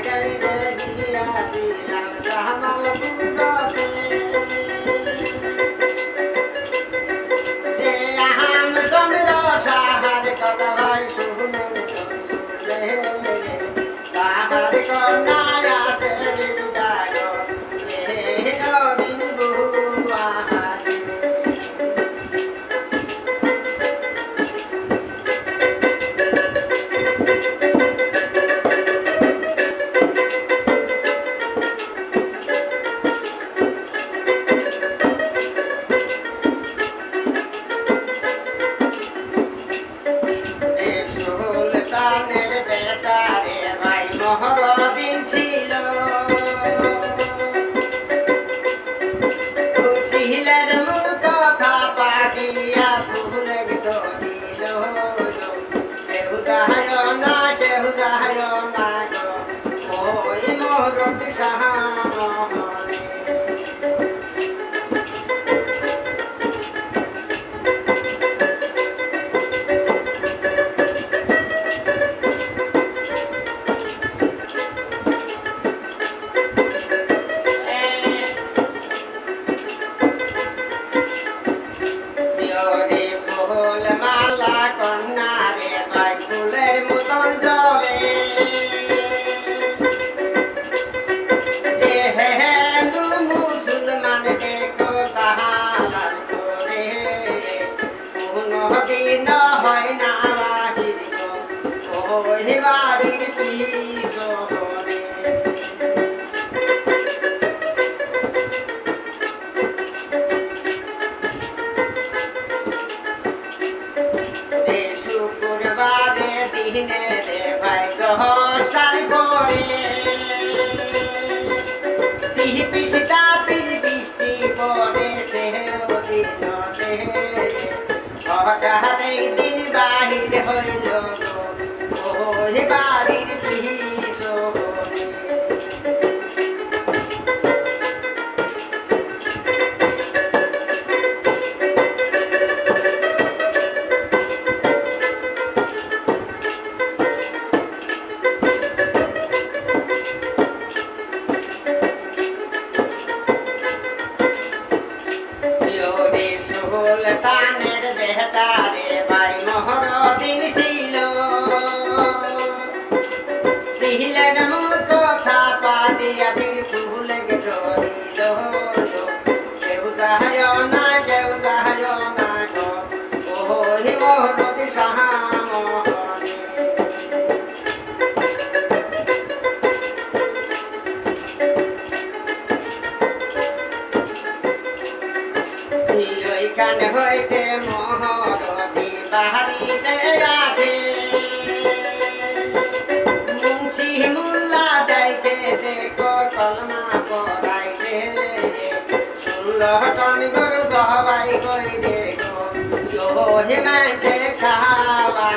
গাইতে গিয়াছিলাম জামালপুরতে রামচন্দ্র সাহার কথা ভাই শুনেন তাহার কন্যায় আছে বিদায় নবীন বহু আসে সুলতানের বেটারে ভাই মহরদিন ছিল ছিলের মতো থাপা দিয়া ফুলে দিল কেউ দায় না কেউ দায় না গো ওই মহরদ সাহামহরে ফুল মালা কন্যা রে ভাই ফুলের মতন জলে হিন্দু মুসলমানকে তাহার করে কোনদিন হয় না বাহির ওই বাড়ির পিছনে দিনে রে ভাই 10 তারিখ পরে পিসিটা বৃষ্টি পরে সে দিনতে হঠাৎ একদিন বাহির হইল ওই বাড়ির পিছনে সুলতানের বেটারে ভাই মহরদিন ছিল ছিলেন মতো থাপা দিয়া ফির ফুলে ধরিল কেউ দায় না কেউ দায় না গো ওই মহরদ সাহামহরে ওইখানে হইতে মহরদি বাড়িতে আসে মুন্সি মুল্লা ডাইকে দেখো কলমা পড়াইতে 16 টন গরু জবাই করে দেখো হে মাঝে খাওয়া